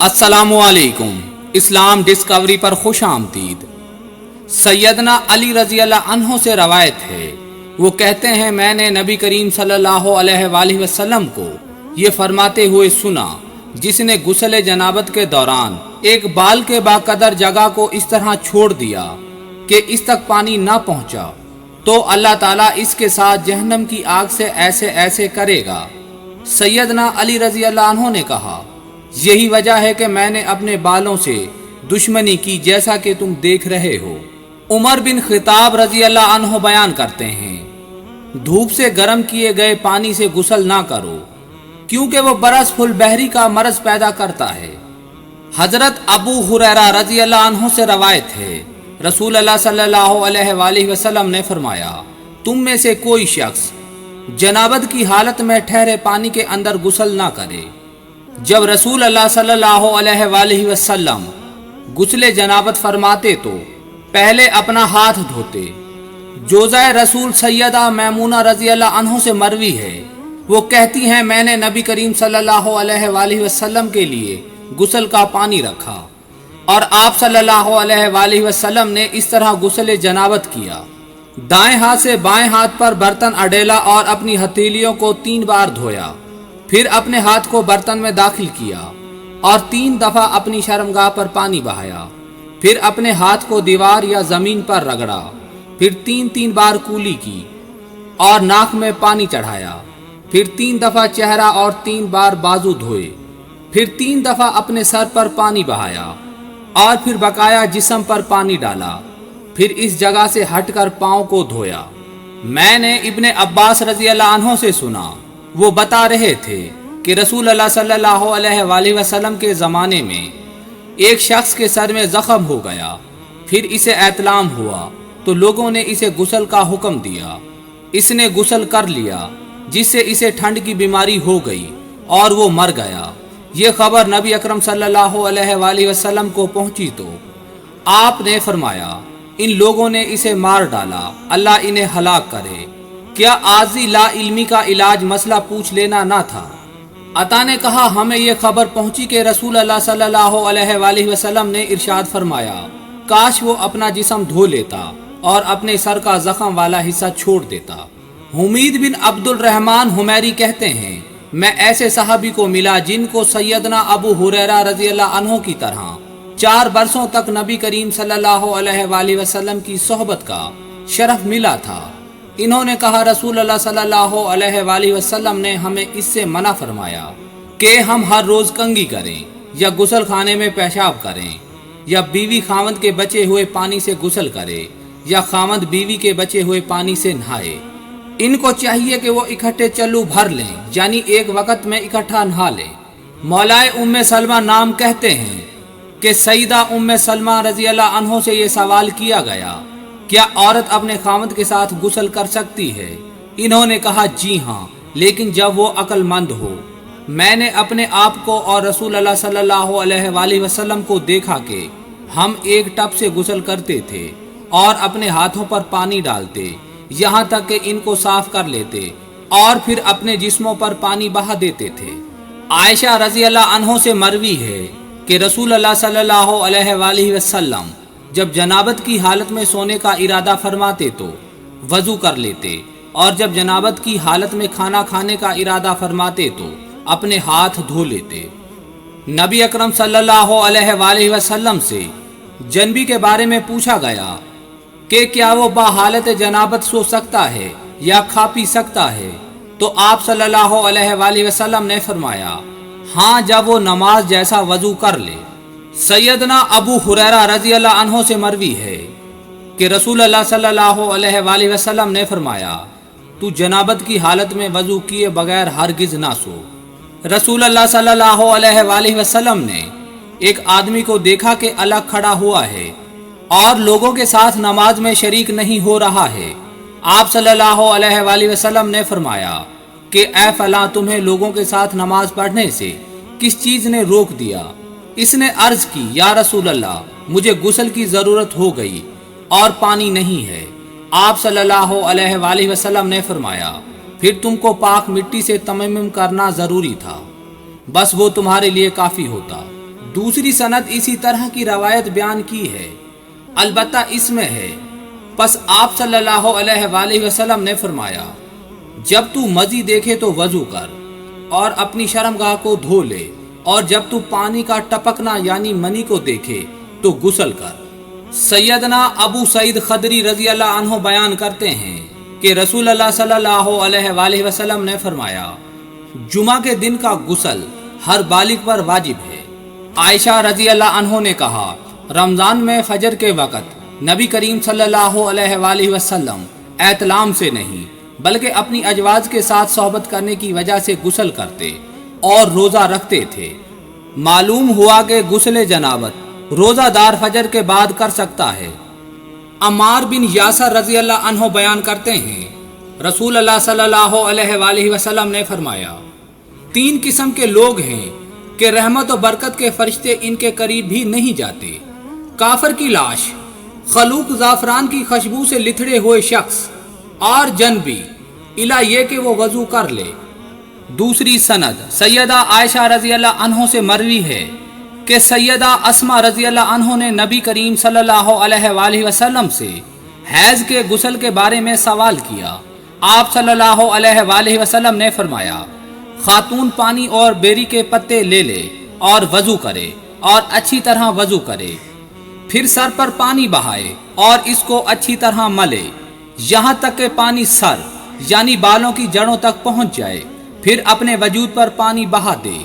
अस्सलामुअलैकुम। इस्लाम डिस्कवरी पर खुश आमदीद। सैयदना अली रजी अल्लाह अन्हो से रवायत है, वो कहते हैं मैंने नबी करीम सल्लल्लाहु अलैहि वसल्लम को ये फरमाते हुए सुना, जिसने गुस्ल जनाबत के दौरान एक बाल के बाकदर जगह को इस तरह छोड़ दिया कि इस तक पानी ना पहुंचा, तो अल्लाह ताला इसके साथ जहन्नम की आग से ऐसे ऐसे करेगा। सैयदना अली रजी अल्लाह अन्हो ने कहा, यही वजह है कि मैंने अपने बालों से दुश्मनी की, जैसा कि तुम देख रहे हो। उमर बिन खिताब रजी अल्लाह अन्हो बयान करते हैं, धूप से गर्म किए गए पानी से गुस्ल ना करो, क्योंकि वो बरस फुल बहरी का मर्ज पैदा करता है। हजरत अबू हुरैरा रजी अल्लाह अन्हो से रवायत है, रसूल अल्लाह सल्लल्लाहु अलैहि वसल्लम ने फरमाया, तुम में से कोई शख्स जनाबत की हालत में ठहरे पानी के अंदर गुस्ल ना करे। जब रसूल अल्लाह सल्लल्लाहु अलैहि वसल्लम गुस्ल जनाबत फरमाते तो पहले अपना हाथ धोते। जोज़ा रसूल सैयदा मैमूना रजी अल्लाह अन्हो से मरवी है, वो कहती हैं मैंने नबी करीम सल्लल्लाहु अलैहि वसल्लम के लिए गुस्ल का पानी रखा और आप सल्लल्लाहु अलैहि वसल्लम ने इस तरह गुस्ल जनाबत किया। दाएं हाथ से बाएं हाथ पर बर्तन अडेला और अपनी हथेलियों को 3 बार धोया, फिर अपने हाथ को बर्तन में दाखिल किया और 3 दफा अपनी शर्मगाह पर पानी बहाया, फिर अपने हाथ को दीवार या जमीन पर रगड़ा, फिर 3 बार कूली की और नाक में पानी चढ़ाया, फिर 3 दफा चेहरा और 3 बार बाजू धोए, फिर 3 दफा अपने सर पर पानी बहाया और फिर बकाया जिस्म पर पानी डाला, फिर इस जगह से हटकर पांव को धोया। मैंने इब्ने अब्बास रजी अल्लाह अन्हो से सुना, वो बता रहे थे कि रसूल अल्लाह सल्लल्लाहु अलैहि वसल्लम के ज़माने में एक शख्स के सर में ज़ख्म हो गया, फिर इसे एतलाम हुआ तो लोगों ने इसे गुस्ल का हुक्म दिया। इसने गुस्ल कर लिया, जिससे इसे ठंड की बीमारी हो गई और वो मर गया। ये खबर नबी अकरम सल्लल्लाहु अलैहि वसल्लम को पहुंची तो आपने फरमाया, इन लोगों ने इसे मार डाला, अल्लाह इन्हें हलाक करे। क्या आजी ला इल्मी का इलाज मसला पूछ लेना ना था? अता ने कहा, हमें यह खबर पहुंची कि रसूल अल्लाह सल्लल्लाहु अलैहि वसल्लम ने इरशाद फरमाया, काश वो अपना जिस्म धो लेता और अपने सर का जख्म वाला हिस्सा छोड़ देता। हुमीद बिन अब्दुल रहमान हुमैरी कहते हैं, मैं ऐसे सहाबी को मिला जिनको सैयदना अबू हुरैरा रजी अल्लाह अन्हो की तरह 4 बरसों तक नबी करीम सल्लल्लाहु अलैहि वसल्लम की सोहबत का शरफ मिला था। इन्होंने कहा, रसूल अल्लाह सल्लल्लाहु अलैहि वसल्लम ने हमें इससे मना फरमाया कि हम हर रोज कंगी करें या गुस्ल खाने में पेशाब करें या बीवी खामद के बचे हुए पानी से गुस्ल करे या खामद बीवी के बचे हुए पानी से नहाए। इनको चाहिए कि वो इकट्ठे चल्लू भर लें, यानी एक वक्त में इकट्ठा नहा लें। मौलाए उम्मे सलमा नाम कहते हैं कि सईदा उम्मे सलमा रजी अल्लाह अन्हो से ये सवाल किया गया, क्या औरत अपने खामद के साथ गुस्ल कर सकती है? इन्होंने कहा, जी हाँ, लेकिन जब वो अक्लमंद हो। मैंने अपने आप को और रसूल अल्लाह सल्लल्लाहु अलैहि वसल्लम को देखा कि हम एक टब से गुस्ल करते थे और अपने हाथों पर पानी डालते, यहाँ तक कि इनको साफ कर लेते और फिर अपने जिस्मों पर पानी बहा देते थे। आयशा रजी अल्लाह अन्हो से मरवी है कि रसूल अल्लाह सल्लल्लाहु अलैहि वसल्लम जब जनाबत की हालत में सोने का इरादा फरमाते तो वजू कर लेते और जब जनाबत की हालत में खाना खाने का इरादा फरमाते तो अपने हाथ धो लेते। नबी अकरम सल्लल्लाहु अलैहि वसल्लम से जनबी के बारे में पूछा गया कि क्या वो बाहालत जनाबत सो सकता है या खा पी सकता है, तो आप सल्लल्लाहु अलैहि वसल्लम ने फरमाया, हाँ, जब वो नमाज जैसा वजू कर ले। सैयदना अबू हुरैरा रजी अल्लाह अन्हो से मरवी है कि रसूल अल्लाह सल्लल्लाहु अलैहि वसल्लम ने फरमाया, तू जनाबत की हालत में वजू किए बगैर हरगिज ना सो। रसूल अल्लाह सल्लल्लाहु अलैहि वसल्लम ने एक आदमी को देखा कि अलग खड़ा हुआ है और लोगों के साथ नमाज में शरीक नहीं हो रहा है। आप सल्लल्लाहु अलैहि वसल्लम ने फरमाया कि ए फला, तुम्हें लोगों के साथ नमाज पढ़ने से किस चीज ने रोक दिया? इसने अर्ज की, या रसूल अल्लाह, मुझे गुस्ल की जरूरत हो गई और पानी नहीं है। आप सल्लल्लाहु अलैहि वसल्लम ने फरमाया, फिर तुमको पाक मिट्टी से तयम्मुम करना जरूरी था, बस वो तुम्हारे लिए काफी होता। दूसरी सनद इसी तरह की रवायत बयान की है, अलबत्ता इसमें है, बस आप सल्लल्लाहु अलैहि वसल्लम ने फरमाया, जब तू मजी देखे तो वजू कर और अपनी शर्मगाह को धो ले, और जब तू पानी का टपकना यानी मनी को देखे तो गुसल कर। सैयदना अबू सईद खदरी रजी अल्लाह अन्हो बयान करते हैं कि रसूल अल्लाह सल्लल्लाहु अलैहि वसल्लम ने फरमाया, जुमा के दिन का गुसल हर बालिग पर वाजिब है। आयशा रजी अल्लाह अन्हो ने कहा, रमज़ान में फजर के वक़्त नबी करीम सल्लल्लाहु अलैहि वसल्लम एतलाम से नहीं बल्कि अपनी अजवाज के साथ सोहबत करने की वजह से गुसल करते और रोज़ा रखते थे। मालूम हुआ कि गुस्ल जनाबत रोज़ादार फजर के बाद कर सकता है। अम्मार बिन यासर रजी अल्लाह अन्हो बयान करते हैं, रसूल अल्लाह सल्लल्लाहु अलैहि वसल्लम ने फरमाया, 3 किस्म के लोग हैं कि रहमत और बरकत के फरिश्ते इनके करीब भी नहीं जाते। काफिर की लाश, खलूक ज़ाफ़रान की खुशबू से लिथड़े हुए शख्स, और जनबी इला ये कि वो वजू कर ले। दूसरी सनद सैयदा आयशा रजी अल्लाह अन्हो से मरवी है कि सैयदा अस्मा रजी अल्लाह अन्हो ने नबी करीम सल्लल्लाहु अलैहि वसल्लम से हैज़ के गुस्ल के बारे में सवाल किया। आप सल्लल्लाहु अलैहि वसल्लम ने फरमाया, खातून पानी और बेरी के पत्ते ले ले और वजू करे और अच्छी तरह वजू करे, फिर सर पर पानी बहाए और इसको अच्छी तरह मले यहाँ तक कि पानी सर यानी बालों की जड़ों तक पहुँच जाए, फिर अपने वजूद पर पानी बहा दे,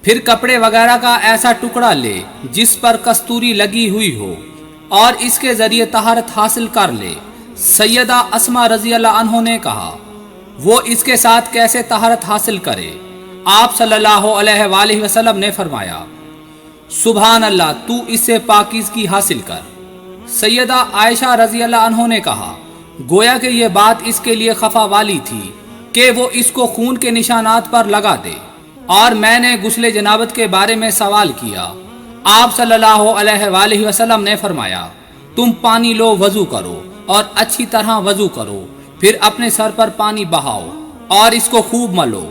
फिर कपड़े वगैरह का ऐसा टुकड़ा ले जिस पर कस्तूरी लगी हुई हो और इसके जरिए तहारत हासिल कर ले। सैयदा अस्मा रजी अल्लाह अन्हो ने कहा, वो इसके साथ कैसे तहारत हासिल करे? आप सल्लल्लाहु अलैहि वसल्लम ने फरमाया, सुभान अल्लाह, तू इससे पाकीज़गी हासिल कर। सैयदा आयशा रजी अल्लाह अन्हो ने कहा, गोया कि ये बात इसके लिए खफा वाली थी कि वो इसको खून के निशानात पर लगा दे, और मैंने गुस्ल जनाबत के बारे में सवाल किया। आप सल्लल्लाहु अलैहि वसल्लम ने फरमाया, तुम पानी लो, वजू करो और अच्छी तरह वजू करो, फिर अपने सर पर पानी बहाओ और इसको खूब मलो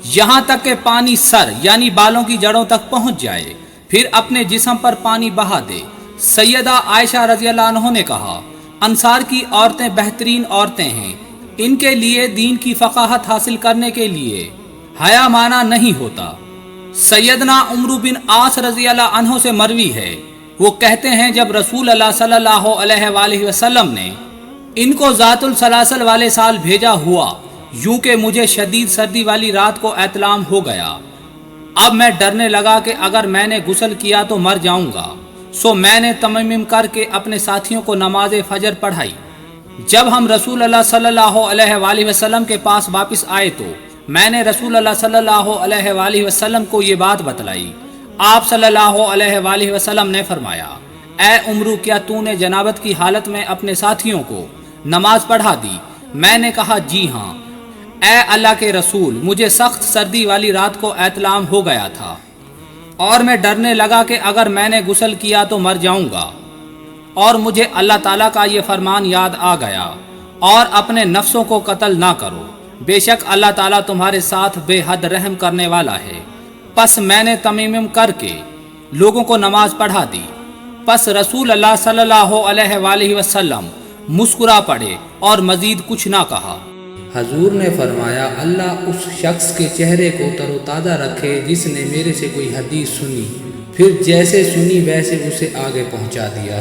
यहाँ तक कि पानी सर यानी बालों की जड़ों तक पहुँच जाए, फिर अपने जिस्म पर पानी बहा दे। सैयदा आयशा रजी अल्लाह अन्हा ने कहा, अंसार की औरतें बेहतरीन औरतें हैं, इनके लिए दीन की फ़क़ाहत हासिल करने के लिए हया माना नहीं होता। सैयदना उमर बिन आस रजी अल्लाह अन्हो से मरवी है, वो कहते हैं, जब रसूल अल्लाह सल्लल्लाहु अलैहि वसल्लम ने इनको ज़ातुल सलासल वाले साल भेजा हुआ, यूं कि मुझे शदीद सर्दी वाली रात को एतलाम हो गया। अब मैं डरने लगा कि अगर मैंने गुस्ल किया तो मर जाऊंगा, सो मैंने तमम्मुम करके अपने साथियों को नमाज फजर पढ़ाई। जब हम रसूल अल्लाह सल्लल्लाहु अलैहि वसल्लम के पास वापस आए तो मैंने रसूल अल्लाह सल्लल्लाहु अलैहि वसल्लम को ये बात बतलाई। आप सल्लल्लाहु अलैहि वसल्लम ने फरमाया, ए उमरू, क्या तूने जनाबत की हालत में अपने साथियों को नमाज पढ़ा दी? मैंने कहा, जी हाँ। ए अल्लाह के रसूल, मुझे सख्त सर्दी वाली रात को एतलाम हो गया था और मैं डरने लगा कि अगर मैंने गुस्ल किया तो मर जाऊंगा, और मुझे अल्लाह ताला का ये फरमान याद आ गया, और अपने नफ्सों को कत्ल ना करो, बेशक अल्लाह ताला तुम्हारे साथ बेहद रहम करने वाला है। पस मैंने तमीम करके लोगों को नमाज पढ़ा दी। पस रसूल अल्लाह सल्लल्लाहु अलैहि वसल्लम मुस्कुरा पड़े और मजीद कुछ ना कहा। हजूर ने फरमाया, अल्लाह उस शख्स के चेहरे को तरोताज़ा रखे जिसने मेरे से कोई हदीस सुनी, फिर जैसे सुनी वैसे उसे आगे पहुंचा दिया।